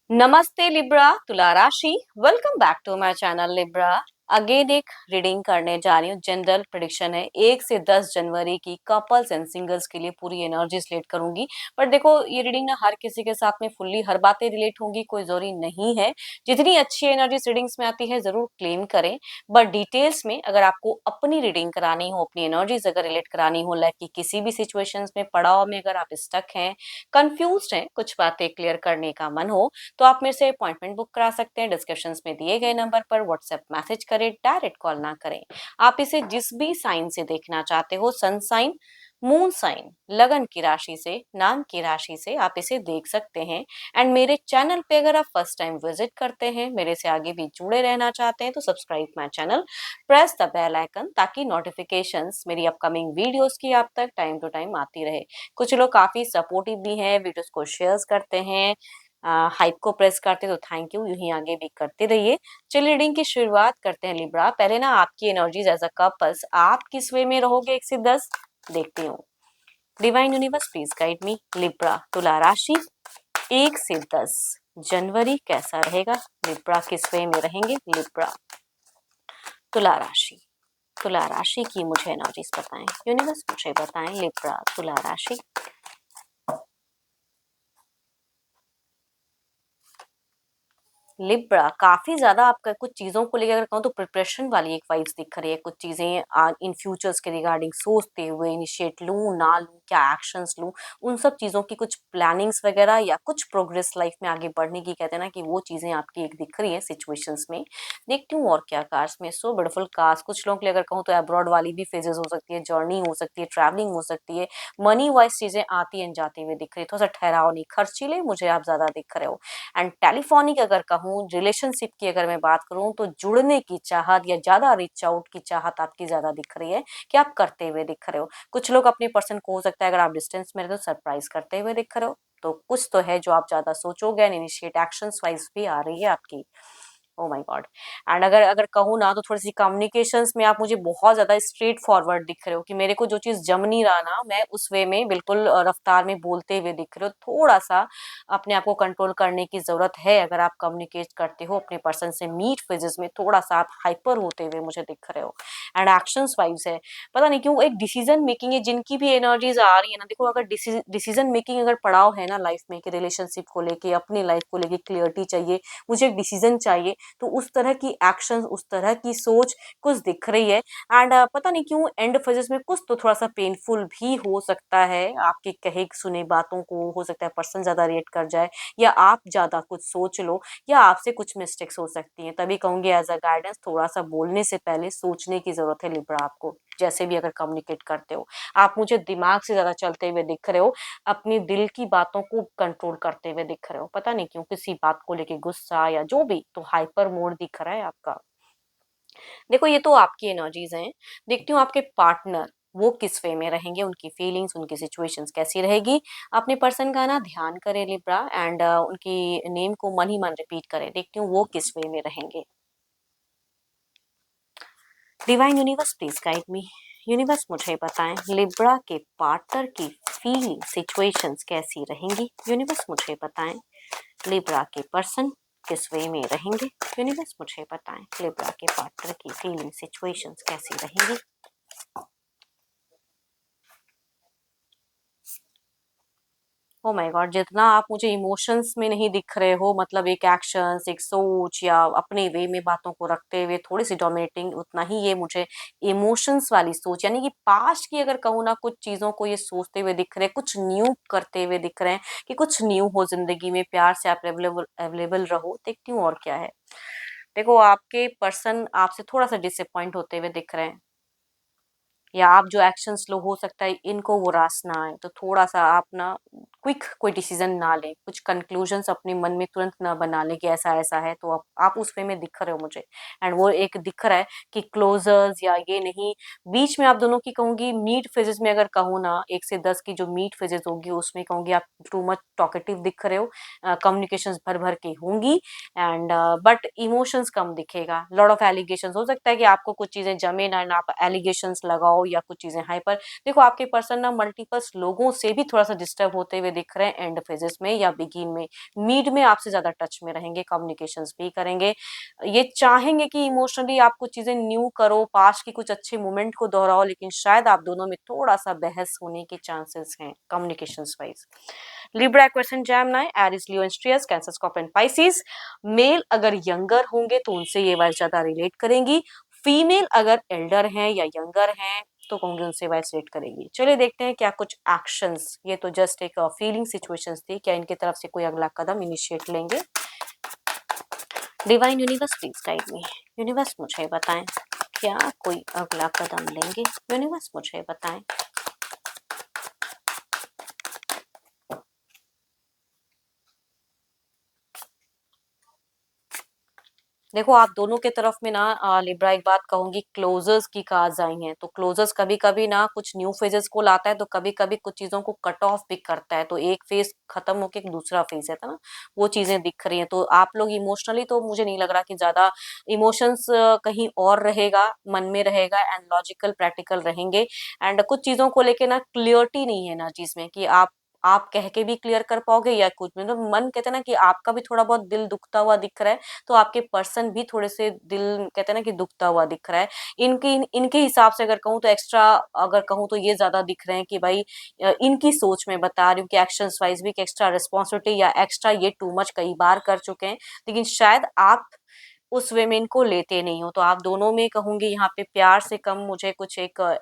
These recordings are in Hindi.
नमस्ते लिब्रा, तुला राशि। Welcome back to my channel Libra. Again एक रीडिंग करने जा रही हूँ। जनरल प्रेडिक्शन है 1 से 10 जनवरी की कपल्स एंड सिंगल्स के लिए पूरी एनर्जी रिलेट करूंगी। पर देखो ये रीडिंग ना हर किसी के साथ में फुल्ली हर बातें रिलेट होंगी, कोई जरूरी नहीं है। जितनी अच्छी एनर्जी रीडिंग्स में आती है जरूर क्लेम करें, बट डिटेल्स में अगर आपको अपनी रीडिंग करानी हो, अपनी एनर्जीज अगर रिलेट करानी हो, लाइक की किसी भी सिचुएशंस में पड़ाव में अगर आप स्टक हैं, कंफ्यूज हैं, कुछ बातें क्लियर करने का मन हो, तो आप मेरे से अपॉइंटमेंट बुक करा सकते हैं। डिस्क्रिप्शन में दिए गए नंबर पर व्हाट्सएप मैसेज करें, डायरेक्ट कॉल ना करें। आप इसे जिस भी साइन से देखना चाहते हो, सन साइन, मून साइन, लगन की राशि से, नाम की राशि से आप इसे देख सकते हैं। एंड मेरे चैनल पे अगर आप फर्स्ट टाइम विजिट करते हैं, मेरे से आगे भी जुड़े रहना चाहते हैं, तो subscribe my channel, press the bell icon, ताकि नोटिफिकेशंस मेरी अपकमिंग वीडियोस की आप तक टाइम टू टाइम आती रहे। कुछ लोग काफी सपोर्टिव भी हैं, वीडियोस को शेयर करते हैं, हाइप को प्रेस करते, तो थैंक यू, यूं ही आगे भी करते रहिए। चलिए रीडिंग की शुरुआत करते हैं लिब्रा। पहले ना आपकी एनर्जीज एज अ कपल्स, आप किस वे में रहोगे 1 से 10 देखती हूँ। Divine universe please guide me. Libra तुला राशि, 1 से 10 जनवरी कैसा रहेगा? लिब्रा किस वे में रहेंगे? लिब्रा तुला राशि, तुला राशि की मुझे एनर्जीज बताएं, यूनिवर्स मुझे बताएं। लिब्रा तुला राशि, लिब्रा काफी ज्यादा आपका कुछ चीजों को लेकर अगर कहूँ तो प्रिपरेशन वाली एक वाइब्स दिख रही है। कुछ चीजें इन फ्यूचर्स के रिगार्डिंग सोचते हुए, इनिशिएट लूं ना लूं, क्या एक्शंस लूं, उन सब चीजों की कुछ प्लानिंग्स वगैरह या कुछ प्रोग्रेस लाइफ में आगे बढ़ने की, कहते हैं ना कि वो चीजें आपकी एक दिख रही है सिचुएशंस में। देखती हूँ और क्या कार्ड्स में। So beautiful cards. कुछ लोगों के लिए अगर कहूँ तो अब्रॉड वाली भी फेजेस हो सकती है, जर्नी हो सकती है, ट्रैवलिंग हो सकती है, मनी वाइज चीजें आती एंड जाती हुई दिख रही है। थोड़ा सा ठहराव नहीं, खर्चीले मुझे आप ज्यादा दिख रहे हो। एंड टेलीफोनिक अगर कहूँ, रिलेशनशिप की अगर मैं बात करूँ, तो जुड़ने की चाहत या ज्यादा रीच आउट की चाहत आपकी ज्यादा दिख रही है, कि आप करते हुए दिख रहे हो। कुछ लोग अपने पर्सन को, हो सकता है अगर आप डिस्टेंस में रहे तो सरप्राइज करते हुए दिख रहे हो। तो कुछ तो है जो आप ज्यादा सोचोगे एंड इनिशिएट एक्शंस वाइज भी आ रही है आपकी। Oh my God. एंड अगर अगर कहूँ ना, तो थोड़ी सी कम्युनिकेशंस में आप मुझे बहुत ज्यादा स्ट्रेट फॉरवर्ड दिख रहे हो, कि मेरे को जो चीज जम नहीं रहा ना, मैं उस वे में बिल्कुल रफ्तार में बोलते हुए दिख रहे हो। थोड़ा सा अपने आप को कंट्रोल करने की जरूरत है। अगर आप कम्युनिकेट करते हो अपने पर्सन से मीट फेजेस में, थोड़ा सा आप हाइपर होते हुए मुझे दिख रहे हो। एंड एक्शंस वाइज है, पता नहीं क्यों एक डिसीजन मेकिंग है, जिनकी भी एनर्जीज आ रही है ना। देखो, अगर डिसीजन मेकिंग अगर पड़ाव है ना लाइफ में, कि रिलेशनशिप को लेके, अपनी लाइफ को लेके क्लियरिटी चाहिए, मुझे एक डिसीजन चाहिए, तो उस तरह की एक्शन, उस तरह की सोच कुछ दिख रही है। एंड पता नहीं क्यों एंड फेजेस में कुछ तो थोड़ा सा पेनफुल भी हो सकता है। आपके कहे सुने बातों को, हो सकता है पर्सन ज्यादा रिएक्ट कर जाए, या आप ज्यादा कुछ सोच लो, या आपसे कुछ मिस्टेक्स हो सकती हैं। तभी कहूंगी एज अ गाइडेंस, थोड़ा सा बोलने से पहले सोचने की जरूरत है लिब्रा आपको। जैसे भी अगर कम्युनिकेट करते हो, आप मुझे दिमाग से ज्यादा चलते हुए दिख रहे हो, अपनी दिल की बातों को कंट्रोल करते हुए दिख रहे हो। पता नहीं क्यों किसी बात को लेके गुस्सा या जो भी, तो हाइपर मोड दिख रहा है आपका। देखो ये तो आपकी एनर्जीज हैं। देखती हूँ आपके पार्टनर, वो किस वे में रहेंगे, उनकी फीलिंग्स, उनकी सिचुएशंस कैसी रहेगी। अपने पर्सन का ना ध्यान करें लिब्रा, एंड उनकी नेम को मन ही मन रिपीट करें। देखती हूँ वो किस वे में रहेंगे। Divine universe please guide me. Universe मुझे बताएं, लिब्रा के पार्टनर की फीलिंग सिचुएशंस कैसी रहेंगी। यूनिवर्स मुझे बताएं, लिब्रा के पर्सन किस वे में रहेंगे। यूनिवर्स मुझे बताएं, लिब्रा के पार्टनर की फीलिंग सिचुएशंस कैसी रहेंगी। ओ माय गॉड, जितना आप मुझे इमोशंस में नहीं दिख रहे हो, मतलब एक एक्शंस, एक सोच, या अपने वे में बातों को रखते हुए थोड़ी सी डोमिनेटिंग, उतना ही ये मुझे इमोशंस वाली सोच, यानी कि पास्ट की अगर कहूँ ना, कुछ चीजों को ये सोचते हुए दिख रहे हैं, कुछ न्यू करते हुए दिख रहे हैं, कि कुछ न्यू हो जिंदगी में, प्यार से आप अवेलेबल अवेलेबल रहो। देखती हूँ और क्या है। देखो आपके पर्सन आपसे थोड़ा सा डिसअपॉइंट होते हुए दिख रहे हैं, या आप जो एक्शंस लो, हो सकता है इनको वो रास ना आए, तो थोड़ा सा आप ना क्विक कोई डिसीजन ना लें, कुछ कंक्लूजन्स अपने मन में तुरंत ना बना लें कि ऐसा ऐसा है। तो आप उस वे में दिख रहे हो मुझे। एंड वो एक दिख रहा है कि क्लोजर्स या ये नहीं, बीच में आप दोनों की कहूंगी मीट फेजेस में अगर कहूँ ना, 1 से 10 की जो मीट फेजेस होगी, उसमें कहूंगी आप टू मच टॉकेटिव दिख रहे हो। कम्युनिकेशन भर भर के होंगी, एंड बट इमोशंस कम दिखेगा। लॉट ऑफ एलिगेशंस, हो सकता है कि आपको कुछ चीजें जमे ना, आप एलिगेशंस लगाओ, या कुछ चीजें हाइपर। देखो आपके पर्सन ना मल्टीपल्स लोगों से भी थोड़ा सा डिस्टर्ब होते हुए दिख रहे हैं एंड फेजेस में या बिगिन में। मिड में आपसे ज्यादा टच में रहेंगे, कम्युनिकेशंस भी करेंगे, ये चाहेंगे कि इमोशनली आप कुछ चीजें न्यू करो, पास्ट की कुछ अच्छे मोमेंट को दोहराओ, लेकिन शायद आप दोनों में थोड़ा सा बहस होने के चांसेस हैं communications wise. Libra question Gemini, Aries, Leo, Sagittarius, Cancer, Scorpion, Pisces. Male अगर यंगर होंगे तो उनसे ये वाइज ज्यादा रिलेट करेंगी, फीमेल अगर एल्डर हैं या यंगर हैं तो कहूंगी उनसे वाइज रिलेट करेंगी। चलिए देखते हैं क्या कुछ एक्शंस, ये तो जस्ट एक फीलिंग सिचुएशंस थी, क्या इनकी तरफ से कोई अगला कदम इनिशिएट लेंगे। Divine universe please guide me. Universe मुझे बताएं क्या कोई अगला कदम लेंगे। यूनिवर्स मुझे बताएं। देखो आप दोनों के तरफ में ना लिब्रा एक बात कहूंगी, क्लोजर्स की कार्ड्स आई हैं, तो क्लोजर्स कभी कभी ना कुछ न्यू फेजेस को लाता है, तो कभी कभी कुछ चीजों को कट ऑफ भी करता है, तो एक फेज खत्म होके एक दूसरा फेज है ना, वो चीजें दिख रही हैं। तो आप लोग इमोशनली तो मुझे नहीं लग रहा कि ज्यादा इमोशंस कहीं और रहेगा, मन में रहेगा, एंड लॉजिकल प्रैक्टिकल रहेंगे। एंड कुछ चीजों को लेके ना क्लियरिटी नहीं है ना चीज में कि आप कह के भी क्लियर कर पाओगे या कुछ, मतलब मन कहते हैं ना कि आपका भी थोड़ा बहुत दिल दुखता हुआ दिख रहा है, तो आपके पर्सन भी थोड़े से दिल कहते हैं ना कि दुखता हुआ दिख रहा है। इनके हिसाब से अगर कहूँ तो एक्स्ट्रा, अगर कहूँ तो ये ज्यादा दिख रहे हैं कि भाई इनकी सोच में बता रही हूँ कि एक्शंस वाइज भी एक्स्ट्रा रिस्पॉन्सिबिलिटी या एक्स्ट्रा ये टू मच कई बार कर चुके हैं, लेकिन शायद आप उस वे में इनको लेते नहीं हो। तो आप दोनों में कहूंगी यहाँ पे प्यार से कम मुझे कुछ एक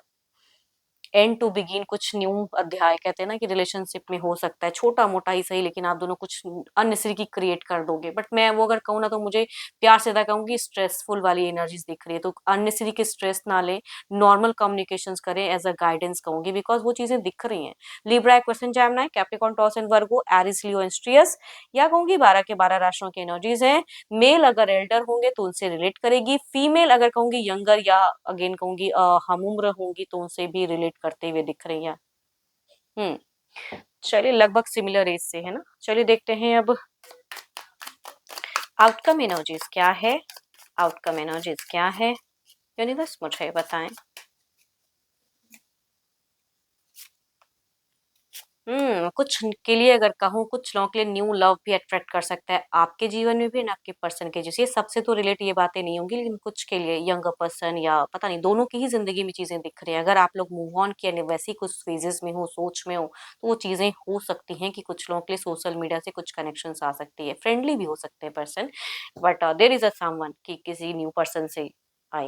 एंड टू बिगिन, कुछ न्यू अध्याय कहते हैं ना कि रिलेशनशिप में हो सकता है, छोटा मोटा ही सही, लेकिन आप दोनों कुछ अननेसेसरी की क्रिएट कर दोगे। बट मैं वो अगर कहूँ ना तो मुझे प्यार से ज्यादा कहूंगी स्ट्रेसफुल वाली एनर्जीज दिख रही है, तो अननेसेसरी के स्ट्रेस ना ले, नॉर्मल कम्युनिकेशंस करें एज अ गाइडेंस कहूंगी, बिकॉज वो चीजें दिख रही हैं। Libra question Gemini, Capricorn, Taurus and Virgo, Aries, Leo and Sagittarius, या कहूंगी 12 के 12 राशियों की एनर्जीज हैं। मेल अगर एल्डर होंगे तो उनसे रिलेट करेगी, फीमेल अगर कहूंगी यंगर या अगेन कहूंगी हम उम्र होंगी तो उनसे भी रिलेट करते हुए दिख रही है। हम्म, चलिए लगभग सिमिलर एज से है ना। चलिए देखते हैं अब आउटकम एनर्जीज क्या है। आउटकम एनर्जीज क्या है, यूनिवर्स मुझे बताएं। कुछ के लिए अगर कहूँ, कुछ लोगों के लिए न्यू लव भी अट्रैक्ट कर सकता है आपके जीवन में भी ना, आपके पर्सन के जैसे सबसे तो रिलेट ये बातें नहीं होंगी, लेकिन कुछ के लिए यंगर पर्सन या पता नहीं, दोनों की ही जिंदगी में चीजें दिख रही हैं। अगर आप लोग मूव ऑन किए वैसी कुछ फेजेस में हो, सोच में हो, तो वो चीजें हो सकती हैं कि कुछ लोगों के लिए सोशल मीडिया से कुछ कनेक्शन आ सकती है, फ्रेंडली भी हो सकते हैं person, but there is a someone कि किसी न्यू पर्सन से आए।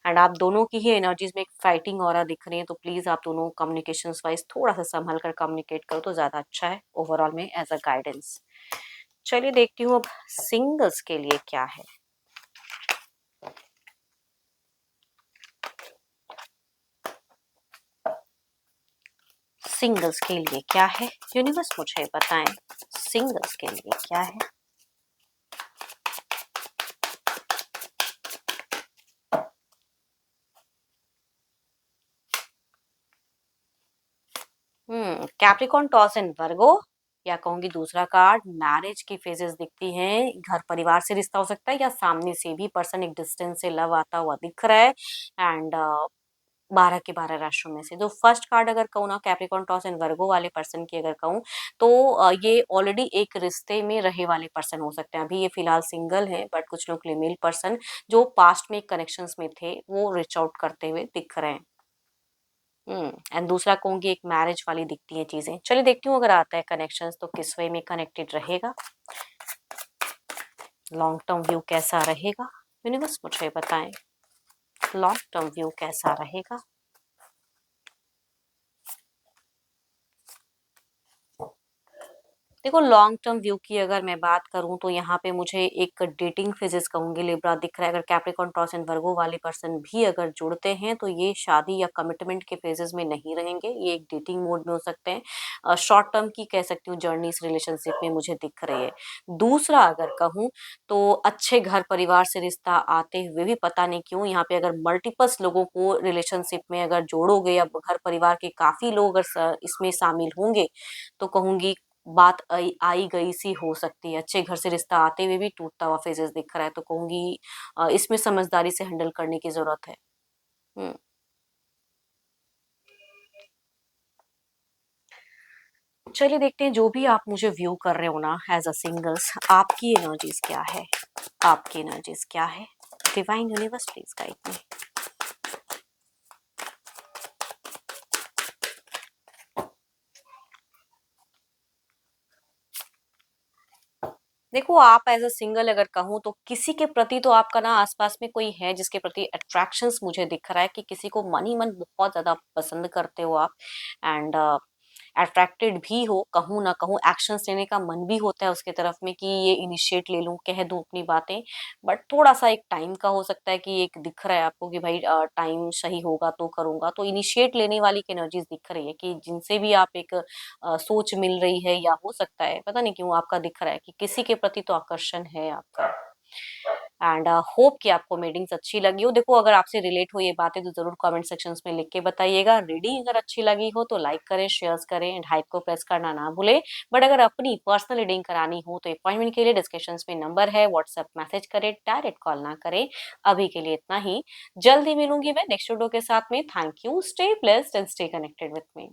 एंड आप दोनों की ही एनर्जीज में एक फाइटिंग ऑरा दिख रही है, तो प्लीज आप दोनों कम्युनिकेशन वाइज थोड़ा सा संभल कर कम्युनिकेट करो तो ज्यादा अच्छा है ओवरऑल में एज अ गाइडेंस। चलिए देखती हूँ अब सिंगल्स के लिए क्या है। सिंगल्स के लिए क्या है, यूनिवर्स मुझे बताएं सिंगल्स के लिए क्या है। कैप्रिकॉर्न, टॉस एंड वर्गो, या कहूंगी दूसरा कार्ड मैरिज की फेजेस दिखती हैं, घर परिवार से रिश्ता हो सकता है या सामने से भी पर्सन एक डिस्टेंस से लव आता हुआ दिख रहा है। एंड 12 के 12 राशियों में से जो फर्स्ट कार्ड अगर कहूँ ना, कैप्रिकॉर्न, टॉस एंड वर्गो वाले पर्सन की अगर कहूँ तो ये ऑलरेडी एक रिश्ते में रहे वाले पर्सन हो सकते हैं। अभी ये फिलहाल सिंगल है, बट कुछ लोग के लिए मेल पर्सन जो पास्ट में कनेक्शंस में थे वो रीच आउट करते हुए दिख रहे हैं। एंड दूसरा कहूंगी एक मैरिज वाली दिखती है चीजें। चलिए देखती हूँ अगर आता है कनेक्शंस तो किस वे में कनेक्टेड रहेगा, लॉन्ग टर्म व्यू कैसा रहेगा, यूनिवर्स मुझे बताएं लॉन्ग टर्म व्यू कैसा रहेगा। देखो लॉन्ग टर्म व्यू की अगर मैं बात करूं तो यहाँ पे मुझे एक डेटिंग फेजेस कहूंगी लिब्रा दिख रहा है। अगर कैप्रिकॉर्न, टॉस एंड वर्गो वाले पर्सन भी अगर जुड़ते हैं तो ये शादी या कमिटमेंट के फेजेस में नहीं रहेंगे, ये एक डेटिंग मोड में हो सकते हैं। शॉर्ट टर्म की कह सकती हूँ जर्नी इस रिलेशनशिप में मुझे दिख रही है। दूसरा अगर कहूँ तो अच्छे घर परिवार से रिश्ता आते हुए भी पता नहीं क्यों यहाँ पे अगर मल्टीपल्स लोगों को रिलेशनशिप में अगर जोड़ोगे या घर परिवार के काफी लोग अगर इसमें शामिल होंगे तो कहूंगी बात आई गई सी हो सकती है। अच्छे घर से रिश्ता आते हुए भी टूटता हुआ फेजेस दिख रहा है, तो कहूंगी इसमें समझदारी से हैंडल करने की जरूरत है। हम्म चलिए देखते हैं, जो भी आप मुझे व्यू कर रहे हो ना एज अ सिंगल्स, आपकी एनर्जीज क्या है, आपकी एनर्जीज क्या है। Divine universe please guide me. देखो, आप एज अ सिंगल अगर कहूँ तो किसी के प्रति तो आपका ना आसपास में कोई है जिसके प्रति अट्रैक्शंस मुझे दिख रहा है, कि किसी को मन ही मन बहुत ज्यादा पसंद करते हो आप। एंड अट्रैक्टेड भी हो, कहूँ ना कहूँ एक्शंस लेने का मन भी होता है उसके तरफ में कि ये इनिशिएट ले लूं, कह दूं अपनी बातें। बट थोड़ा सा एक टाइम का हो सकता है कि एक दिख रहा है आपको कि भाई टाइम सही होगा तो करूंगा, तो इनिशिएट लेने वाली की एनर्जीज दिख रही है कि जिनसे भी आप एक सोच मिल रही है, या हो सकता है पता नहीं क्यों आपका दिख रहा है कि किसी के प्रति तो आकर्षण है आपका। एंड होप कि आपको रीडिंग्स अच्छी लगी हो। देखो, अगर आपसे रिलेट हो ये बातें तो जरूर कमेंट सेक्शंस में लिख के बताइएगा। रीडिंग अगर अच्छी लगी हो तो लाइक करें, शेयर्स करें एंड हाइप को प्रेस करना ना भूलें। बट अगर अपनी पर्सनल रीडिंग करानी हो तो अपॉइंटमेंट के लिए डिस्क्रिप्शंस में नंबर है, व्हाट्सएप मैसेज करें, डायरेक्ट कॉल ना करें। अभी के लिए इतना ही। जल्द ही मिलूंगी मैं नेक्स्ट वीडियो के साथ में। Thank you, stay blessed and stay connected with me.